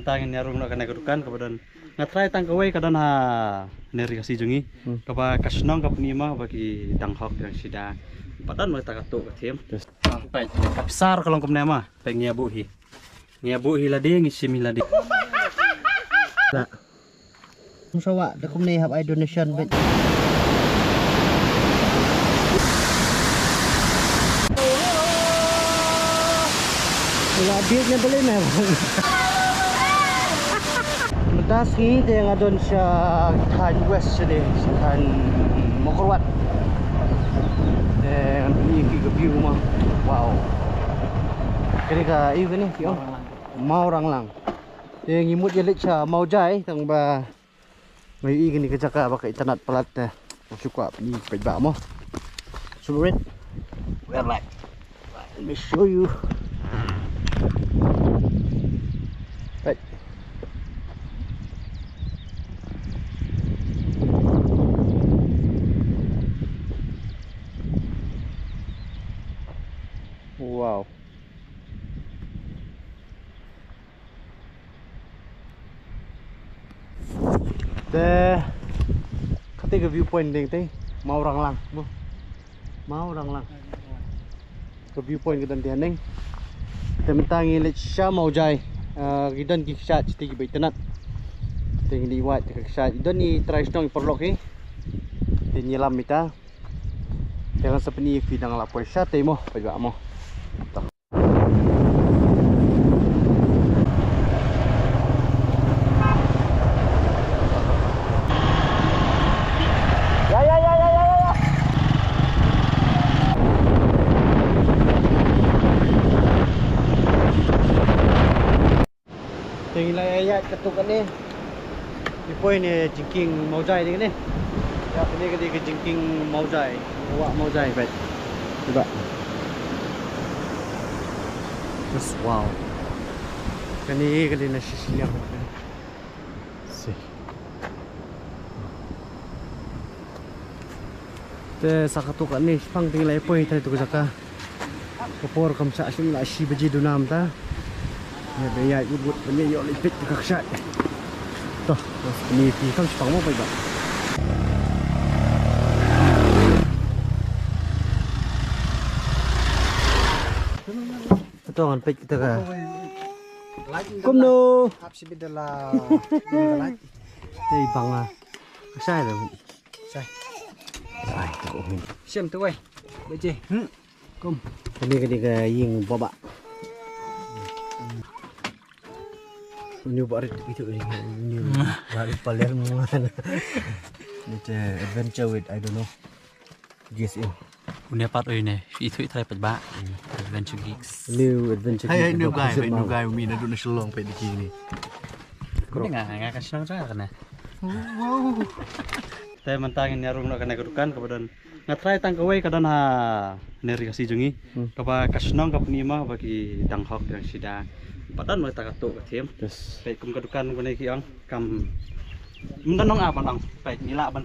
mentangin nyarung nak kena kedukan kemudian ngatrai tangkawai kadang neri kasih jungi kapa kasnong kap nima bagi tanghok yang sida padan mereka katuk katim baik besar kalau kemana mah pengen ngiabuhi ladi ngisi miladi tak musawa dah kum ni have I donation bet Labit niya bali na. Medas ni dia ngadon siya kan west ni, kan Mokorwat. Dan ini ke view mah. Wow. Kini ka iyo kini, yo. Mau orang lang. Dia ngimut je lek siya mau jai tang ba. Mai i kini ke jaka pakai tanat pelat dah. Suka ni pejba mo. Sulurit. Where like? Let me show you. Right. Wow. The ketiga viewpoint ding teh mau orang lang, bu. Mau orang lang. Ke viewpoint kita nanti tementangi lecha mau jai gidan ki shat tigi baitenat ting liwat ke shat idan ni tradisional perlok ni tin nyelam mita jangan sepeni fidang lapor shat mo pajak mo ayat ketukan ni poin ni jingking maujai ni ni ya ini ke jingking maujai awak maujai baik coba terus wow kani nasi siang si te sakatukan ni pang tinggal poin tadi tu jaka kopor kamsa asyum la shi baji dunam ta ya bayar ibut punya yo lipit ke kaksat toh ni kan sepang mo ba ito ang pit kita ka kumno hapsi bidala bidala tay banga kasay da say ay ko hin xem tu ơi bây giờ kum ini ka ying baba new barit itu new barit Palermo it's adventure with I don't know guess in punya part ini itu try pejba adventure geeks new adventure hay new guy mi na doon na silong pe di kini ini nggak kasih nang sana wow teh mentangin nyarung nak kena kedukan kemudian ngatrai tangkawai kadang neri kasih jungi kapa kasnong kap nima bagi tanghok yang sida padan mereka katuk katim terus baik kum kedukan kene ki ang kam mendanong apa lang baik ni laban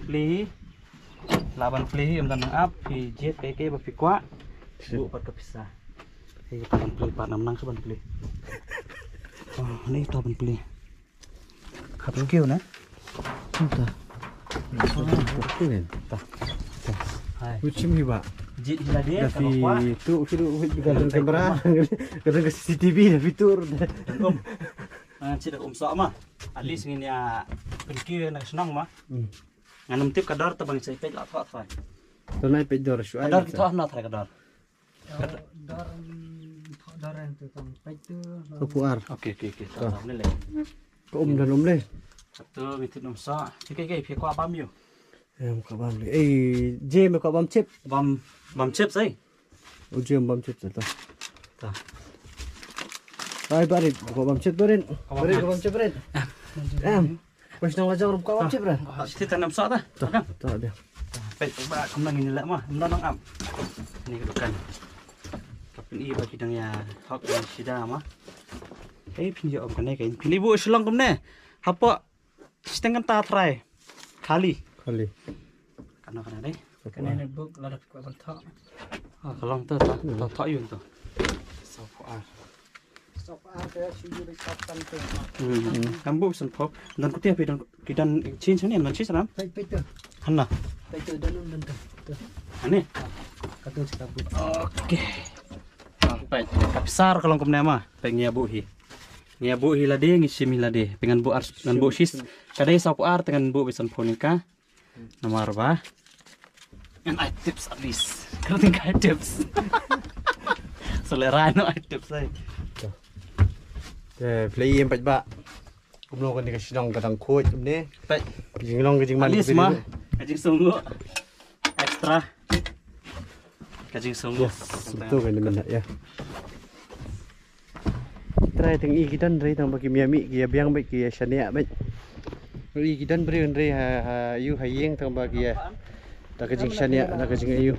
pli mendanong ap ki jet peke ba fikwa bu pat kepisah hei taban pli pat namnang saban pli oh ni taban pli kapus kiu na entah hai kucing ni ba jit hiladia tapi tu kira gantung kamera kadang ke CCTV dah fitur cida sok mah alis ngin ya penkir nak senang mah nganum tip kadar tabang sai pej la thwa thwa tu naik pedor shu kadar kita na thra kadar dar tu tang pej tu kepuar oke tak ni le ke dan le satu mitin sa ke phi kwa bam yu em ka bam le jem ka bam chip bam chip sai jem bam chip ta ta ai barit ka bam chip berin ka bam chip berin em pas nang lajang ka bam chip berin situ tanam sa ta tak ada pej ba kemang ini lah mah mendanong am ni kedukan kapin i bagi dang ya hok yang sida mah pinjau om kene kain pilih bu selang kemne apa setengah ta try kali kali karena deh kena ni book la ko ban tha kalau tu tak yun tu so far Sok ada sujud kapten tu. Kambu senpok dan kutia pi dan kidan chin sini dan chin salam. Pait tu. Hanna. Pait tu dan tu. Tu. Ane. Katong sekabut. Oke. Baik, kapsar kalau kum nama, pengia buhi. Ngia buhi lade ngisim lade, pengan bu ars ngan bu sis. Kadai sapu ar dengan bu bisan ponika. Nomor ba? And I tips at least. Kau tinggal tips. Selera no I tips saya. Play em bạch bạ cũng lo cái này cái nong cái thằng khôi chúng đấy Baik. cái nong cái At least mah, kajing sungguh extra. Kajing sungguh. betul kan mình ya try thằng y kitan rei thằng bagi miami kia biang baik kia shania baik y kitan beri rei ha you hayeng thằng bagi ya tak kajing shania tak kajing ayu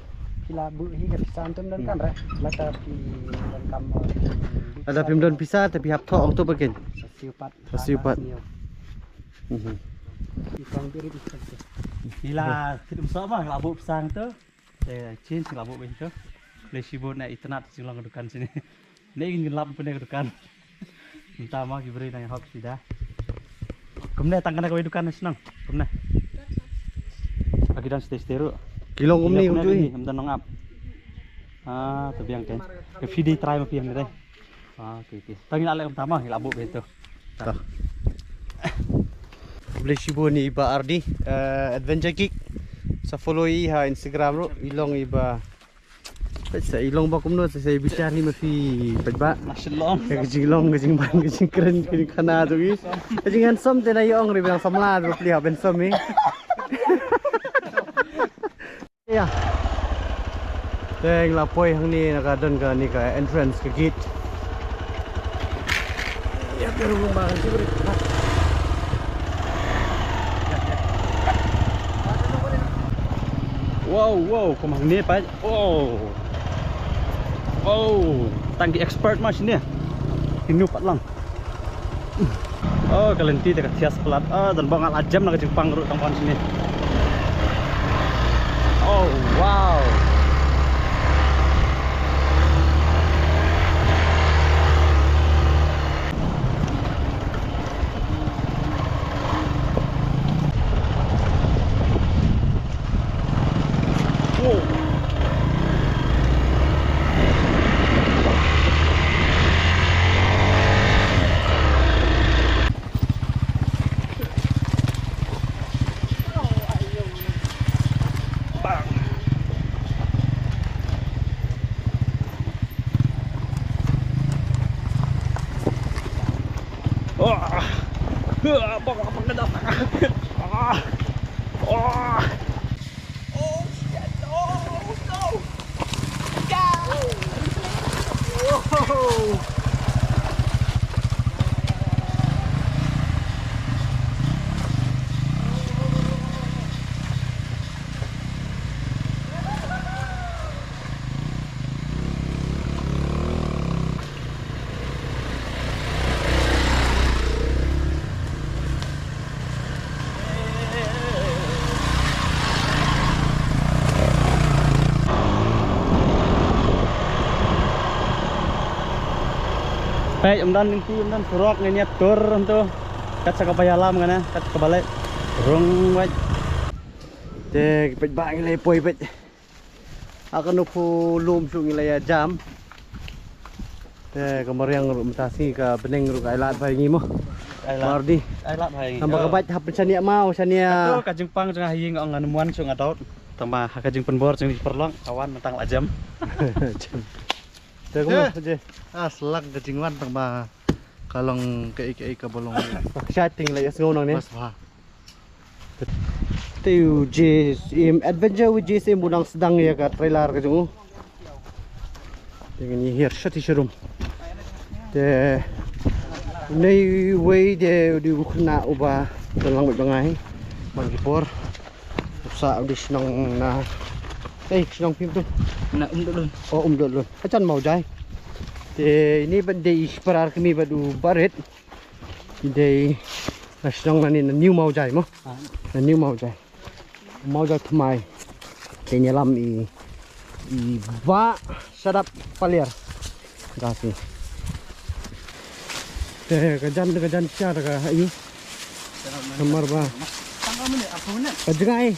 Kila bu hi kat santum dan kan lata pi dan kam. ada film don pisah tapi hap thok untuk bagian Sasiupat. Sasiupat. Ikang biri di sana. Bila kita sama labu pisang tu, chin labu bentuk. Lesibun na internet silang kedukan sini. Ini ingin lap punya kedukan. Minta mah diberi nanya hok sudah. Kemudian tangkan kau kedukan senang. Kemudian. Lagi dan stay-stay kilong umni Ini ujui Amdan nongap. Ah, tapi yang kan. Ke video try mah piang deh. Ah, oke. Tangin alek utama labu bentuk. boleh sibo ni iba Ardi adventure kick sa follow i ha Instagram ro ilong iba sa ilong ba kumno sa bicara ni mafi pagba Masyaallah. kajing long kajing ban kajing keren kajing kana tu gi kajing handsome te na yong ri bilang samla ro pli ha handsome ya teng la poi hang ni nakadon ka ni ka entrance ke gate ya pero ba sibri Wow, kumang ni pa. Oh, tangki expert mas ini. Ini pat lang. Oh, kalenti dekat hias pelat. Dan bangal ajam nak Jepang ru tangpan sini. Oh, wow. Bang, apa ngedak? Baik, umdan surok ini tur untuk kat sa kapayalam kana kat kabalik rong wait te pet ba ngilay poy pet akan upo lum su ngilay jam te kamariang rumtasi ka beneng ru kailat bay ngimo Mardi ailat hai tambah kabat hap sania mau sania Aduh, kajeng pang jeung hayi ngong nganemuan sung adot tambah kajeng penbor jeung diperlong kawan mentang lajam te kumo je selak kejingwan tambah kalong kei ka bolong chatting lay ngau nang ni Mas wah. Tayo JSM adventure with JSM budang sedang ya ka trailer ka jungo. Dengan ni here shot room. Te nei way de di ukna uba dalang bangai mangipor. Usa audis nang na sinong pim tu. na dulu Oh dulu. Acan mau jai. Te ini bande isparar kami badu baret. Ide nasional nani new mau jai mo. Na new mau jai thmai ke nyelam i ba sadap paliar gasi Teh kajan siya ka ayu. Kamar ba. Tanggal mana? Apa mana? Kajengai.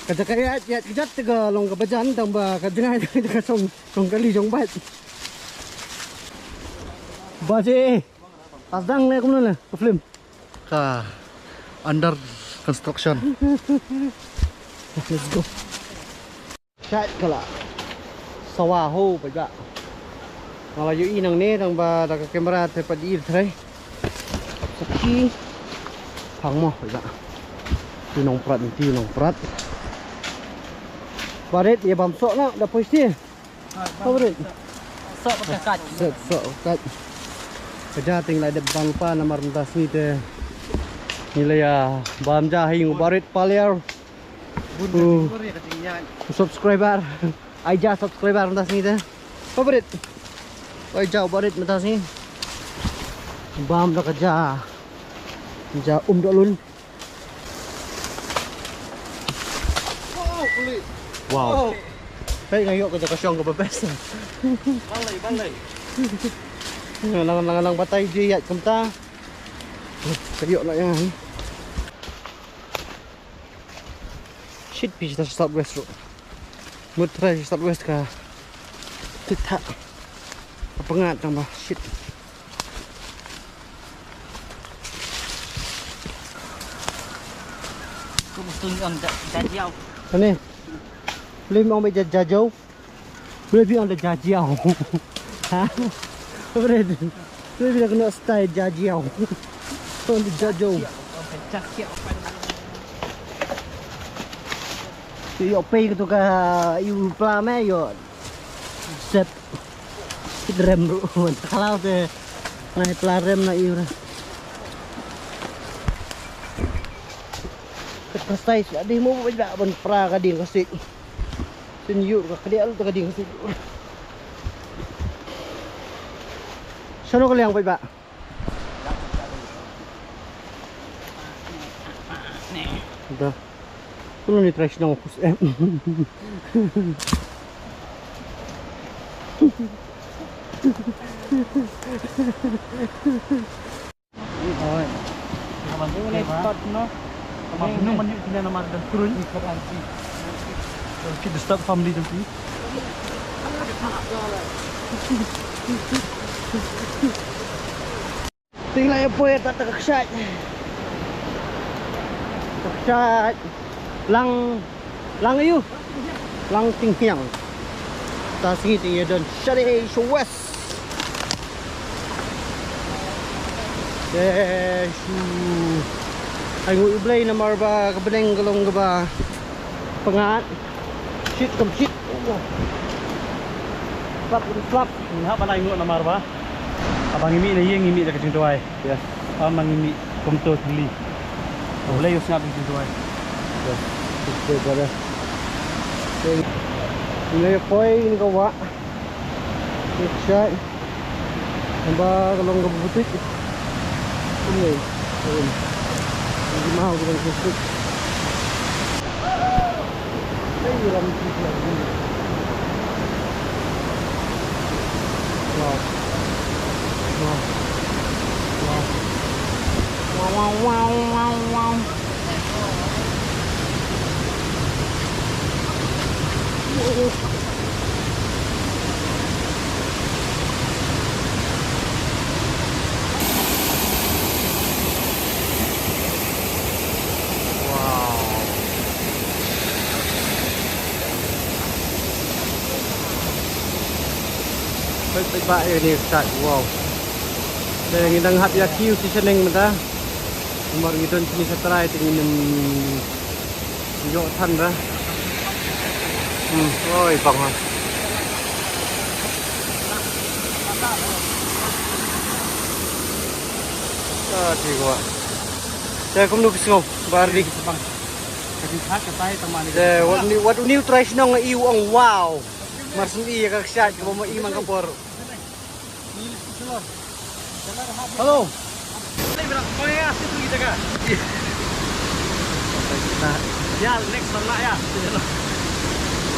Kajakaya ya kejat tiga long kabajan tambah kajengai ka song kali jong bat. Baje. Asdang na kumna na film. Ka under construction. Let's go. Chat kala. Sawaho ba. Malah yu inang ni tang ba da kamera te pa dir thai. Saki. Phang mo ba. Tinong prat. Baret ya bam sok na da posti. Baret. Sok pakai kac. Sok kat. Kerja tinggal ada bang lupa nama rentas ni teh. Nilai ya bam jahing baret paliar. Subscriber. Aja subscriber rentas ni teh. Baret. Aja baret rentas ni. Bam dah kerja. Kerja dalun. Wow. Hey, ngayok kerja kasyong ke bebas. Balai. Lang patay di yat kumta. Kayok na yan. Shit, pitch sa southwest road. Mutra sa southwest ka. Tita. Apa nga tambah shit. Kebetulan jajau. Ano? Beli mau beja jajau. Beli on the jajau. Ha? Beli. Beli kena style jajau. On the jajau. Yo pay tu ka you plame yo. Set. Rem ru. Kalau te ngai plarem na iu. Kastai ada mau beda ban pra kading kasih. Senyu ka dia lu kading kasih. Sono ko liang ba? Dah. Kuno ni trash nang kus em. Oi. Kamu boleh start no. Kamu mana sila nama dan turun ikut anti. Kita start family nanti. Tinggal ya poe tak terkesyat. Terkesyat. Lang ayu. Lang tingkiang. Ta singi tinggi dan syari west. Yesu. Ay ngui blay na marba kabeneng galong gaba. Pengat. Shit kam shit. Slap. Nah, balai nguk na marba. Abang imi na yeng imi dah kecing tuai. Yes. Abang imi komto tuli. Boleh usah kecing tuai. Yes. Itu pada. Ini poin ini kau buat. Cek. Nampak kalau nggak butuh. Ini. Ini mahal dengan kusut. Ini ramai lagi. Wow. Baik baik ini Ustaz. Wow. Dan ngidang hap ya kiu si seneng mata. Umar ngidon sini setrai tingin yo tan dah. Oi bang. Tadi gua. Saya kum nuk singau bardi Bang. Kecing hak ketai teman ini. what new try sinong iu ang wow. Marsun iya kaksyat ko mo imang kapor. Halo. Oh ya, situ kita kan. Ya, next mana ya?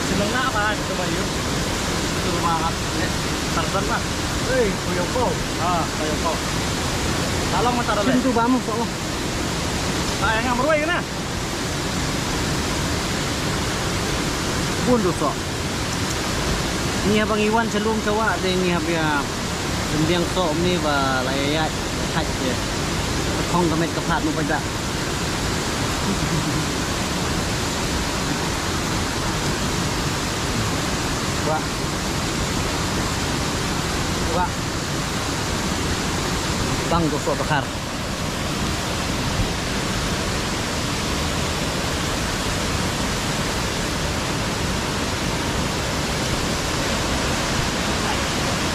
Senang nak apa? Coba yuk. Suruh makan. Tarzan lah. Hey, koyoko. Koyoko. Talong mo taro le. Pintu ba mo so. Kaya nga maruay na. Bundo so. Niya bang iwan sa luong sawa de niya biya sembiang so ni ba layat haj je. Khong kamet kapat mo pa da. Wah. Wah. Bang gosok bakar.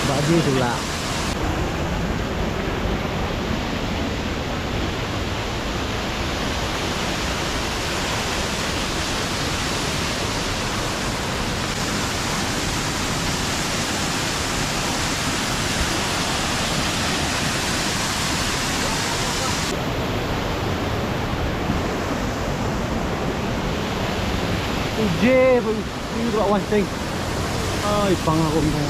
Baju pula. Ije, ini dua wancing. Ay, pangako mo.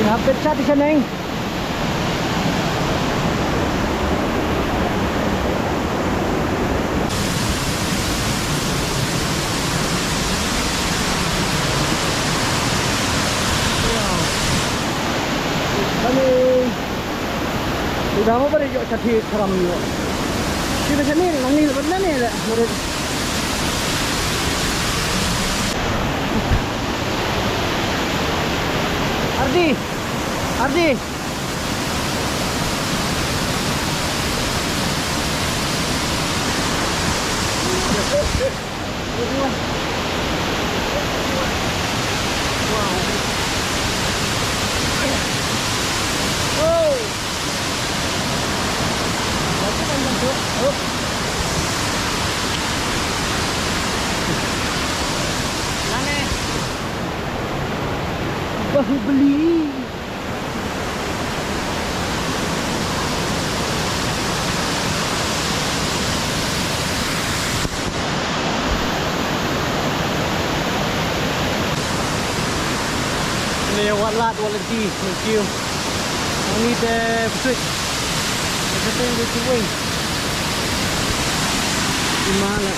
Hapit sa di neng. Udah mau beri jok cati keram yo. Di macam ni, nang ni lepas ni lah. Ardi, Ardi. Bahubali. Lewat lat waladi, thank you. I need switch. Everything with the wing. Gimana?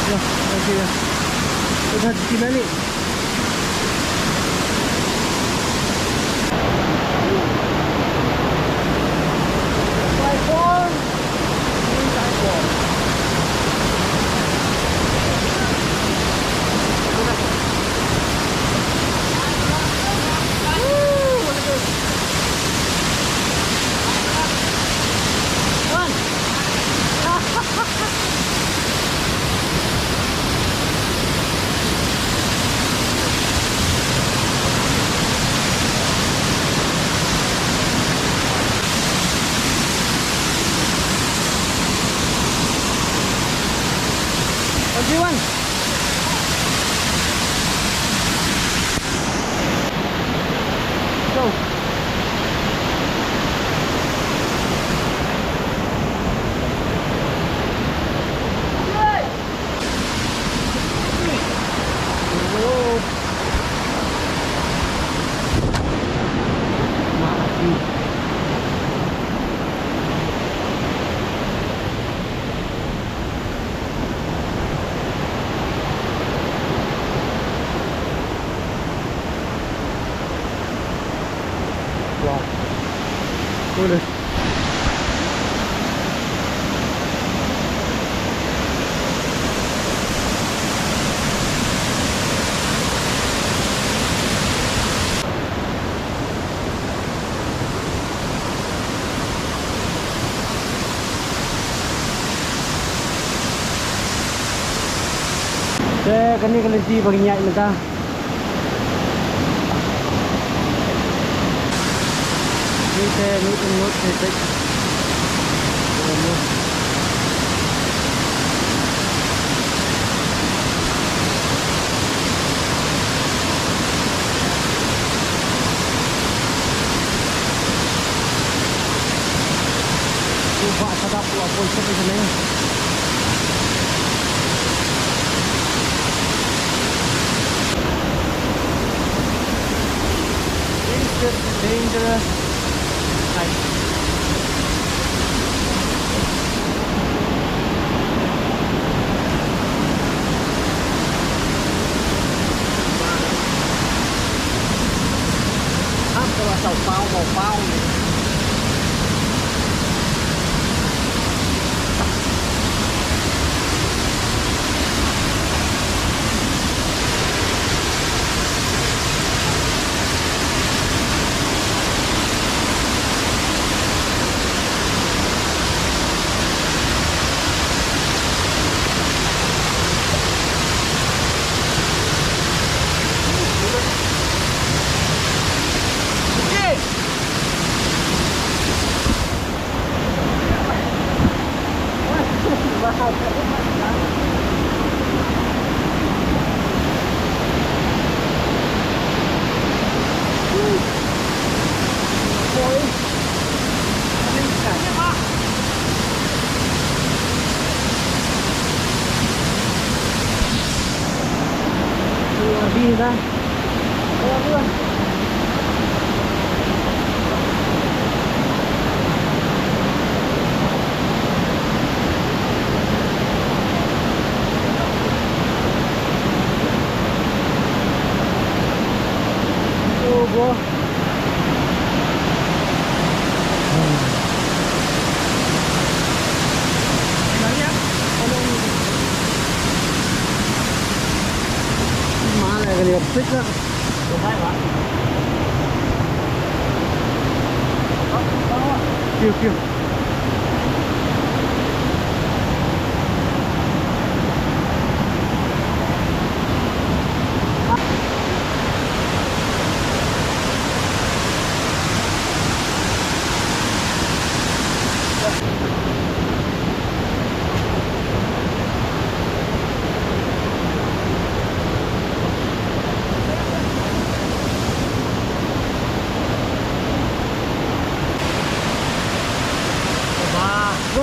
Ya, oke ya. Udah di sini nih. Jiwan. Go. Boleh. Saya kini kelinci bagi nyak minta. Ini saya ngut saya. apoy sa sana yun. Dangerous. Kalau tàu phao màu phao này. Bisa. Oh, boh. Mana cái liệp xích đó. Kêu kêu.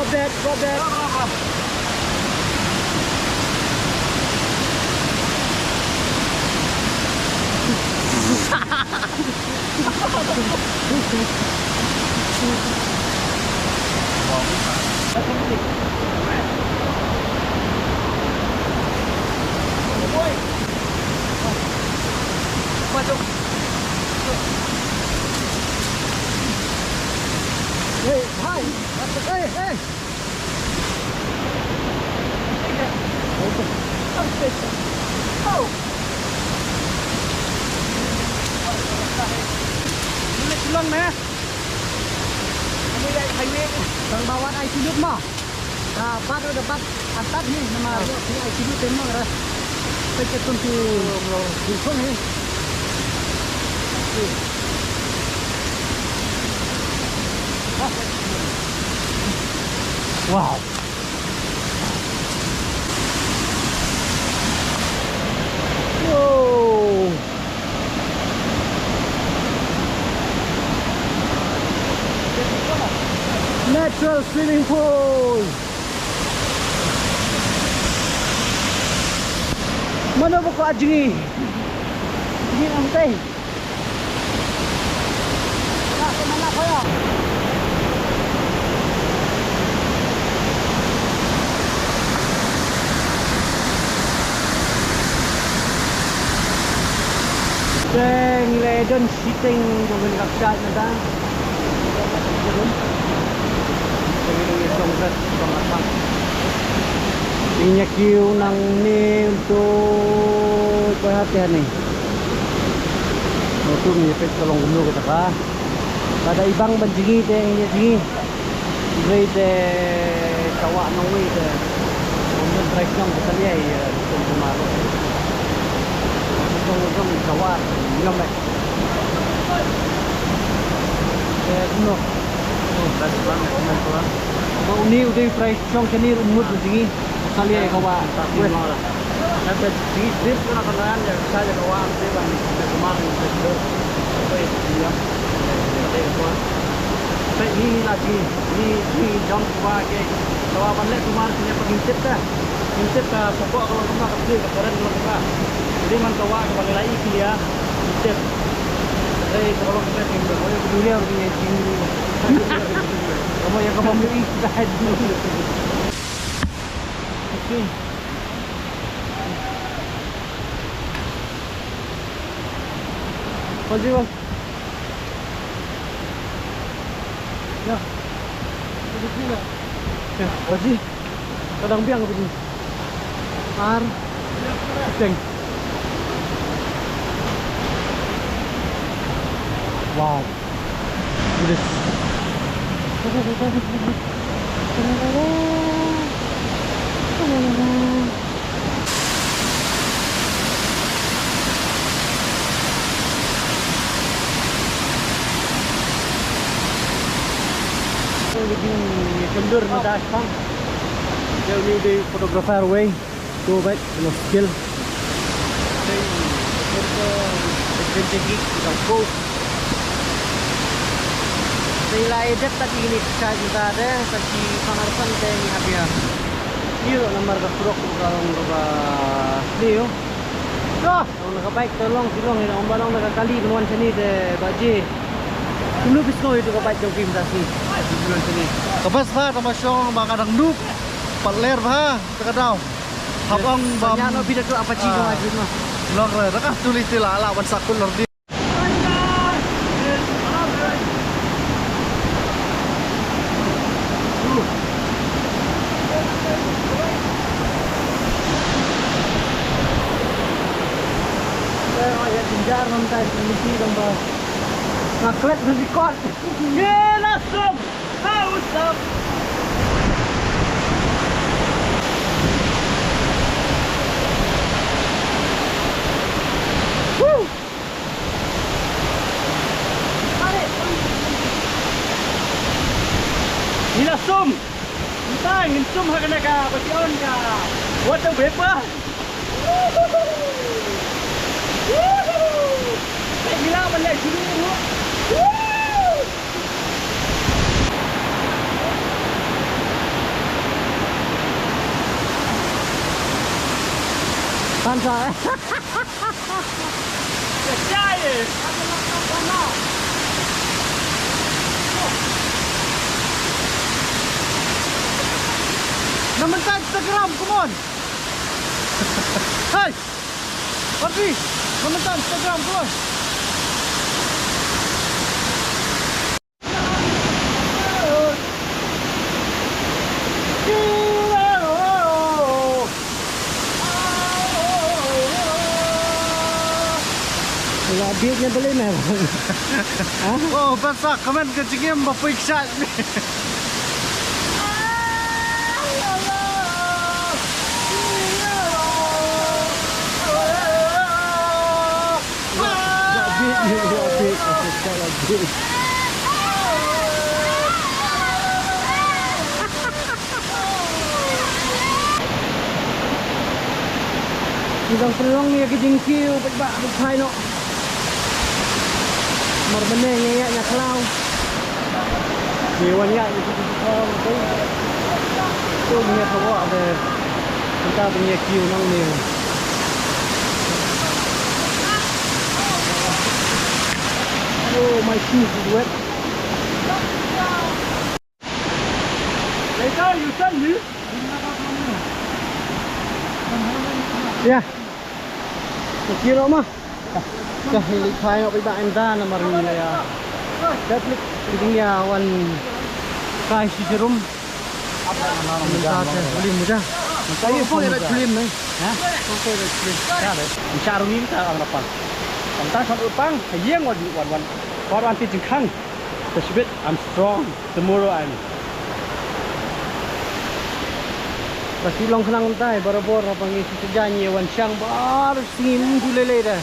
Go back. Hey, hi. Hey, hey. Oh. Lang na. Ano yan, highway? Ang bawat ay sinut mo. Dapat o dapat atat ni nama si ay sinutin mo ra. Pagkatong si Wilson eh. Wow. Whoa. Natural swimming pool. Mana buka ajri? Ini nanti. Tak mana kaya? Deng legend sitting dengan kakak nada. Ini queue nang ni untuk perhatian ni. Itu menyepit kolong gumno kita ka. Kada ibang banjigi deh ini sini. Grade kawa nang way deh. Untuk trek nang kita lihat ya untuk kemaru. Untuk kawa minum deh. No. Das banget teman-teman. Mau ni udah price chong kenir umut begini. Kali ay kawa. Nanti di trip ko na kanayan ya saya kawa ang trip ang kemarin sa dito. Okay, diam. ni lagi ni jam sebagai jawapan lek kemarin punya pengintip dah. Intip ka pokok kalau rumah kecil ke keren kalau rumah. Jadi man kawa ke bagi lagi dia intip. Kalau kita tinggal oh peduli harus punya sini. Kamu yang kamu milih dah dulu. Okey. Pagi bang. Ya. Begini lah. Ya, pagi. Kadang biang begini. Ar. Ceng. Wow. Ini. Kendur mudah sang. Jauh ni di photographer way. Go back no skill. Adventure geek kita go. Saya edit tadi ini cak kita ada tadi pengarsan saya ni habis. Iyo nomor keprok kalau ngaba Leo. Dah, kalau nak baik tolong ni ombalong nak kali kenuan sini de baji. Dulu bisno itu ke baik jauh film tadi. Bulan sini. Kabas ba tamasong ba kadang dup. Paler ba takadaw. Habang bam. Banyak no bidak tu apa cino aja no. Lor ra ka tulis tila ala wan sakul lor di. Tinggal nanti mesti gambar ngaklet record. Gila stop. How stop. Woo. Gila sum. Entah ingin sum hakana ka pasion ka. Water vapor. Gila balik sini dulu. Pantai. Percaya. Nama Instagram, come on. Hey. Pergi. Nama Instagram, come on. Beatnya beli memang. Oh, basta kamen ke cingim ba quick shot. Idang pelong ni kijing kiu ba ba no. Merbene nya kelau. Hewannya itu kong tu. Tu punya bawa ada. Kita punya kiu nang ni. Oh, my shoes is wet. Later you send me. Ya. Kira mah. Dah milik saya ngopi bak enta nama rini ya. Daplik linknya wan kai si jerum. Apa nama nama beli mudah. Saya pun ada film nih. Hah? Oke ada film. Ada. Bicara ni kita apa? Tentang kan upang, yang wan. Wan ti jengkang. Tersebut I'm strong. Tomorrow I'm. Pasti long kenang entai barabor apa ngisi sejanyi wan siang bar singin julele dah.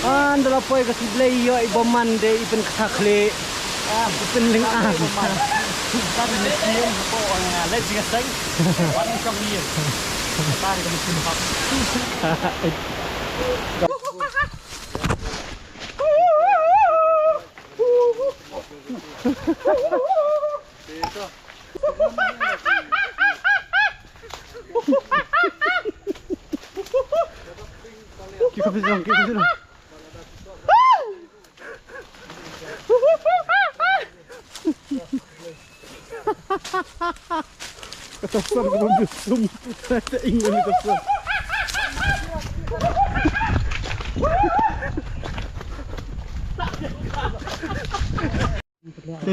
Andala poi kasi blay yo ibaman de ipen kasakle. Ipen ling ibaman. Tadi ni kian ko ang let's get sang. Wan kang niya. Tadi kami sinpak. Kita bisa dong. Ketasan ke mobil zoom. Saya ingin ketasan.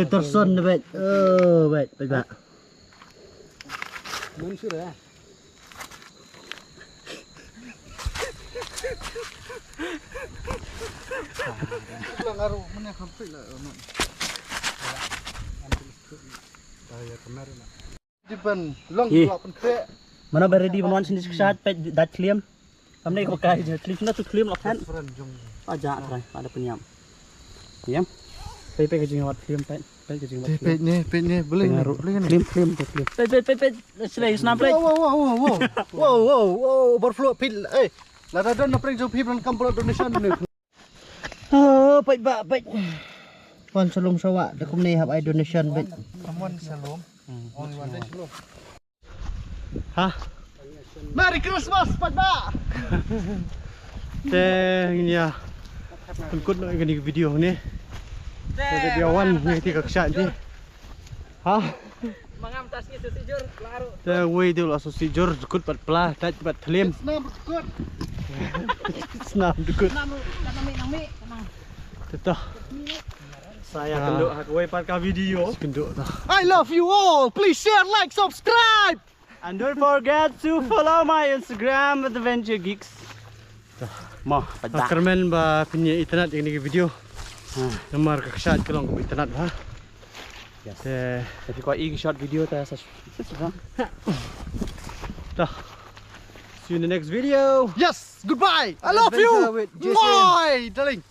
Terson bet. Oh, bet. Muncul ya. Ngaruh mana hampir lah. Diban long delapan pek. Mana ready menuan sini kesat pet dat claim. Kami nak pakai je. Claim tu claim lah kan. Pajak try ada penyam. Diam. Pet kejing awat claim pet. Pet kejing awat. Pek ni boleh kan? Claim. Pet. Selai snap pet. Wow, overflow pil. Lada dan nak pergi jauh pil kampung donation ni. Oh, pet. Pon selung sawak. Dah kum ni have I donation bet. Someone salom. Only one day salom. Hah? Merry Christmas, Pak. Ini ya. Ikut nak ini video ni. Jadi biawan ni tiga kesat ni. Hah? Mangam tasnya sesijur laru. Dah way dia lah sesijur ikut pat pelah, tak pat telim. Senam good. Senam ikut. Nami. Tetap. Saya kenduk hak way pat ka video. Kenduk dah. I love you all. Please share, like, subscribe. And don't forget to follow my Instagram Adventure Geeks. Mah, pada. Kermen ba punya internet ini video. Nomor kesat kalau ke internet ha. Yes. Tapi kau ini short video tak sah. Dah. See you in the next video. Yes, goodbye. I love you. Adventure with Jason. Bye, darling.